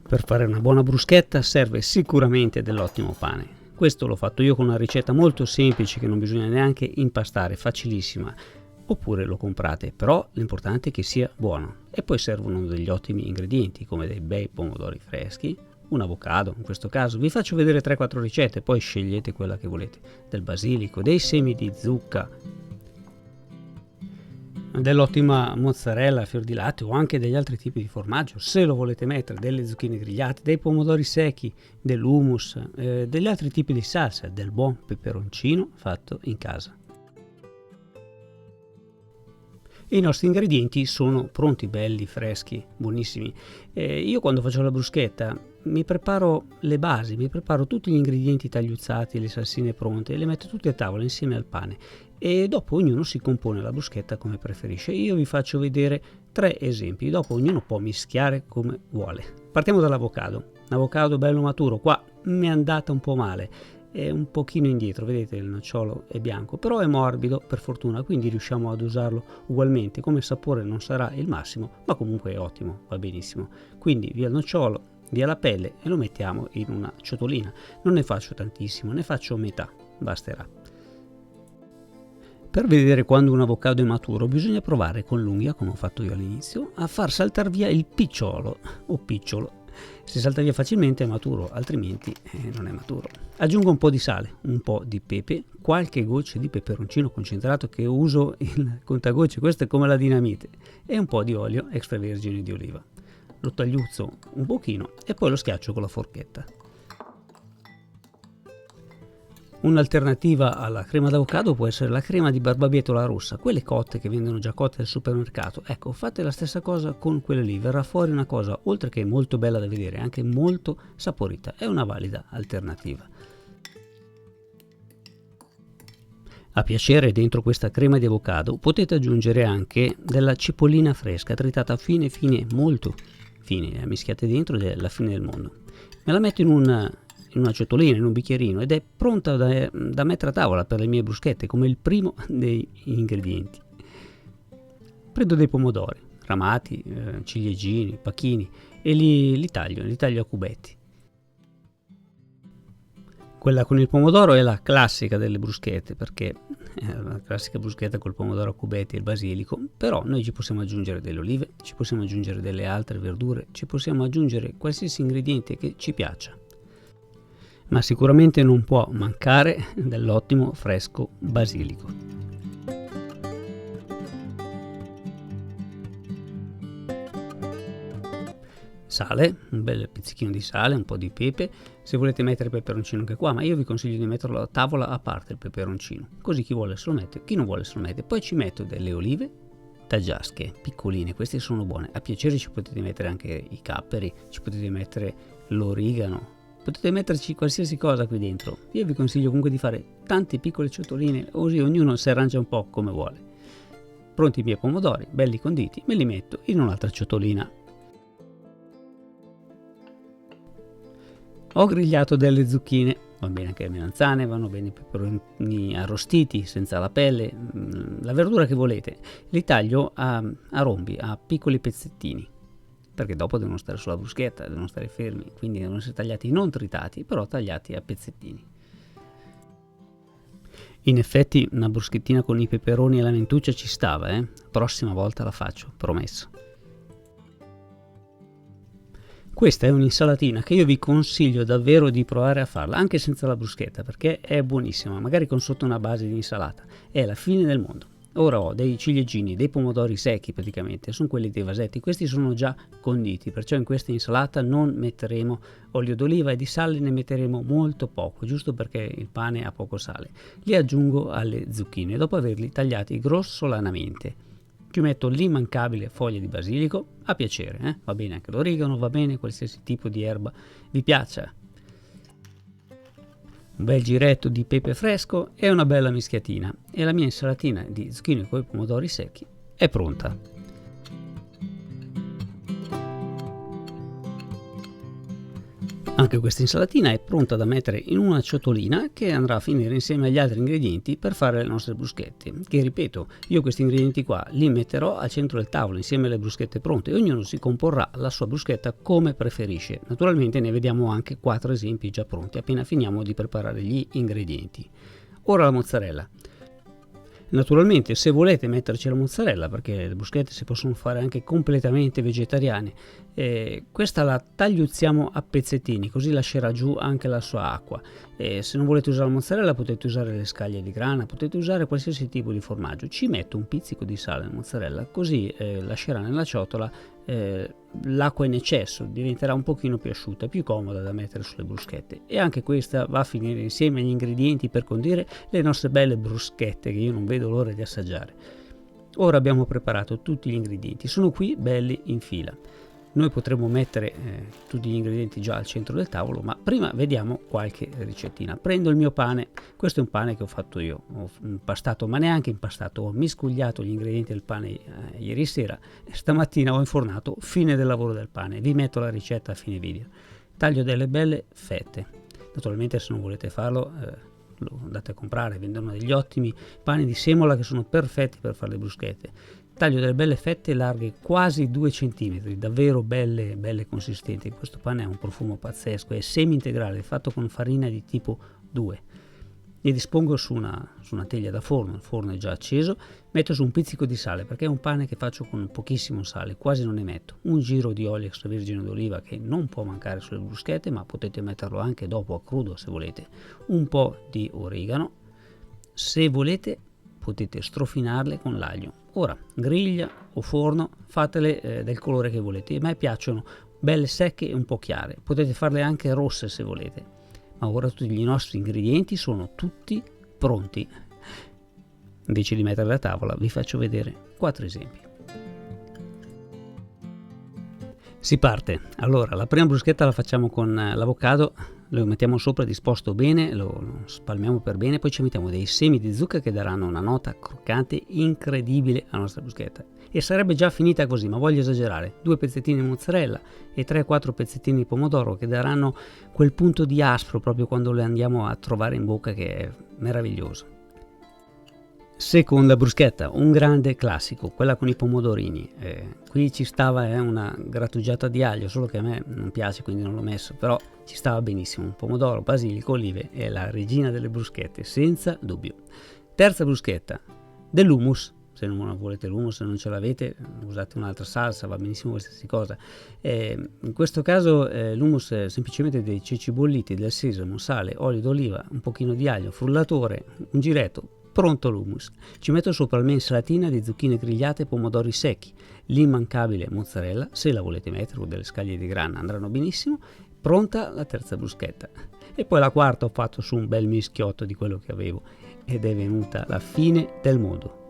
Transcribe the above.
Per fare una buona bruschetta serve sicuramente dell'ottimo pane. Questo l'ho fatto io con una ricetta molto semplice che non bisogna neanche impastare, facilissima. Oppure lo comprate, però l'importante è che sia buono. E poi servono degli ottimi ingredienti come dei bei pomodori freschi, un avocado in questo caso. Vi faccio vedere 3-4 ricette, poi scegliete quella che volete. Del basilico, dei semi di zucca, dell'ottima mozzarella a fior di latte o anche degli altri tipi di formaggio, se lo volete mettere, delle zucchine grigliate, dei pomodori secchi, dell'hummus, degli altri tipi di salsa, del buon peperoncino fatto in casa. I nostri ingredienti sono pronti, belli, freschi, buonissimi. Io quando faccio la bruschetta mi preparo le basi, mi preparo tutti gli ingredienti tagliuzzati, le salsine pronte, le metto tutte a tavola insieme al pane e dopo ognuno si compone la bruschetta come preferisce. Io vi faccio vedere 3 esempi, dopo ognuno può mischiare come vuole. Partiamo dall'avocado. L'avocado bello maturo, qua mi è andata un po' male. È un pochino indietro, vedete il nocciolo è bianco, però è morbido per fortuna, quindi riusciamo ad usarlo ugualmente. Come sapore non sarà il massimo, ma comunque è ottimo, va benissimo. Quindi via il nocciolo, via la pelle e lo mettiamo in una ciotolina. Non ne faccio tantissimo, ne faccio metà, basterà. Per vedere quando un avocado è maturo bisogna provare con l'unghia, come ho fatto io all'inizio, a far saltar via il picciolo o picciolo. Se salta via facilmente è maturo, altrimenti non è maturo. Aggiungo un po' di sale, un po' di pepe, qualche goccia di peperoncino concentrato che uso il contagocce, questo è come la dinamite, e un po' di olio extravergine di oliva. Lo tagliuzzo un pochino e poi lo schiaccio con la forchetta. Un'alternativa alla crema d'avocado può essere la crema di barbabietola rossa, quelle cotte che vendono già cotte al supermercato. Ecco, fate la stessa cosa con quelle lì, verrà fuori una cosa, oltre che molto bella da vedere, anche molto saporita. È una valida alternativa. A piacere, dentro questa crema di avocado potete aggiungere anche della cipollina fresca, tritata fine, molto fine, la mischiate dentro ed è la fine del mondo. Me la metto in una ciotolina, in un bicchierino ed è pronta da mettere a tavola per le mie bruschette come il primo dei ingredienti. Prendo dei pomodori ramati, ciliegini, pacchini e li taglio a cubetti. Quella con il pomodoro è la classica delle bruschette, perché è la classica bruschetta col pomodoro a cubetti e il basilico, però noi ci possiamo aggiungere delle olive, ci possiamo aggiungere delle altre verdure, ci possiamo aggiungere qualsiasi ingrediente che ci piaccia. Ma sicuramente non può mancare dell'ottimo fresco basilico. Sale, un bel pizzichino di sale, un po' di pepe, se volete mettere peperoncino anche qua, ma io vi consiglio di metterlo a tavola a parte il peperoncino, così chi vuole se lo mette, chi non vuole se lo mette. Poi ci metto delle olive taggiasche, piccoline, queste sono buone, a piacere ci potete mettere anche i capperi, ci potete mettere l'origano, potete metterci qualsiasi cosa qui dentro. Io vi consiglio comunque di fare tante piccole ciotoline, così ognuno si arrangia un po' come vuole. Pronti i miei pomodori, belli conditi, me li metto in un'altra ciotolina. Ho grigliato delle zucchine, va bene anche le melanzane, vanno bene i peperoni arrostiti senza la pelle, la verdura che volete. Li taglio a rombi, a piccoli pezzettini, perché dopo devono stare sulla bruschetta, devono stare fermi, quindi devono essere tagliati non tritati, però tagliati a pezzettini. In effetti una bruschettina con i peperoni e la mentuccia ci stava, prossima volta la faccio, promesso. Questa è un'insalatina che io vi consiglio davvero di provare a farla, anche senza la bruschetta, perché è buonissima, magari con sotto una base di insalata, è la fine del mondo. Ora ho dei ciliegini, dei pomodori secchi praticamente, sono quelli dei vasetti, questi sono già conditi, perciò in questa insalata non metteremo olio d'oliva e di sale ne metteremo molto poco, giusto perché il pane ha poco sale. Li aggiungo alle zucchine dopo averli tagliati grossolanamente. Ci metto l'immancabile foglia di basilico, a piacere, va bene anche l'origano, va bene qualsiasi tipo di erba vi piaccia. Un bel giretto di pepe fresco e una bella mischiatina e la mia insalatina di zucchine con i pomodori secchi è pronta. Anche questa insalatina è pronta da mettere in una ciotolina che andrà a finire insieme agli altri ingredienti per fare le nostre bruschette, che ripeto, io questi ingredienti qua li metterò al centro del tavolo insieme alle bruschette pronte e ognuno si comporrà la sua bruschetta come preferisce. Naturalmente ne vediamo anche 4 esempi già pronti appena finiamo di preparare gli ingredienti. Ora la mozzarella. Naturalmente se volete metterci la mozzarella, perché le bruschette si possono fare anche completamente vegetariane, questa la tagliuzziamo a pezzettini così lascerà giù anche la sua acqua. Se non volete usare la mozzarella potete usare le scaglie di grana, potete usare qualsiasi tipo di formaggio. Ci metto un pizzico di sale nella mozzarella così lascerà nella ciotola l'acqua in eccesso, diventerà un pochino più asciutta, più comoda da mettere sulle bruschette, e anche questa va a finire insieme agli ingredienti per condire le nostre belle bruschette che io non vedo l'ora di assaggiare. Ora abbiamo preparato tutti gli ingredienti, sono qui belli in fila. Noi potremmo mettere tutti gli ingredienti già al centro del tavolo, ma prima vediamo qualche ricettina. Prendo il mio pane, questo è un pane che ho fatto io, ho impastato, ma neanche impastato, ho miscugliato gli ingredienti del pane ieri sera e stamattina ho infornato, fine del lavoro del pane. Vi metto la ricetta a fine video. Taglio delle belle fette, naturalmente se non volete farlo lo andate a comprare, vendono degli ottimi pani di semola che sono perfetti per fare le bruschette. Taglio delle belle fette larghe quasi 2 cm, davvero belle consistenti. Questo pane ha un profumo pazzesco, è semi integrale, fatto con farina di tipo 2. Li dispongo su una teglia da forno, il forno è già acceso, metto su un pizzico di sale perché è un pane che faccio con pochissimo sale, quasi non ne metto. Un giro di olio extravergine d'oliva che non può mancare sulle bruschette, ma potete metterlo anche dopo a crudo se volete. Un po' di origano, se volete potete strofinarle con l'aglio. Ora, griglia o forno, fatele del colore che volete. A me piacciono belle secche e un po' chiare, potete farle anche rosse se volete. Ma ora tutti i nostri ingredienti sono tutti pronti. Invece di metterli a tavola vi faccio vedere 4 esempi. Si parte. Allora, la prima bruschetta la facciamo con l'avocado, lo mettiamo sopra disposto bene, lo spalmiamo per bene, poi ci mettiamo dei semi di zucca che daranno una nota croccante incredibile alla nostra bruschetta. E sarebbe già finita così, ma voglio esagerare. 2 pezzettini di mozzarella e 3-4 pezzettini di pomodoro che daranno quel punto di aspro proprio quando le andiamo a trovare in bocca, che è meraviglioso. Seconda bruschetta, un grande classico, quella con i pomodorini. Qui ci stava una grattugiata di aglio, solo che a me non piace quindi non l'ho messo, però ci stava benissimo. Un pomodoro, basilico, olive, è la regina delle bruschette, senza dubbio. Terza bruschetta, dell'hummus. Se non volete l'hummus, se non ce l'avete, usate un'altra salsa, va benissimo qualsiasi cosa. In questo caso l'hummus è semplicemente dei ceci bolliti, del sesamo, sale, olio d'oliva, un pochino di aglio, frullatore, un giretto. Pronto l'hummus. Ci metto sopra la mia insalatina di zucchine grigliate e pomodori secchi, l'immancabile mozzarella, se la volete mettere, o delle scaglie di grana andranno benissimo. Pronta la terza bruschetta. E poi la quarta ho fatto su un bel mischiotto di quello che avevo ed è venuta la fine del mondo.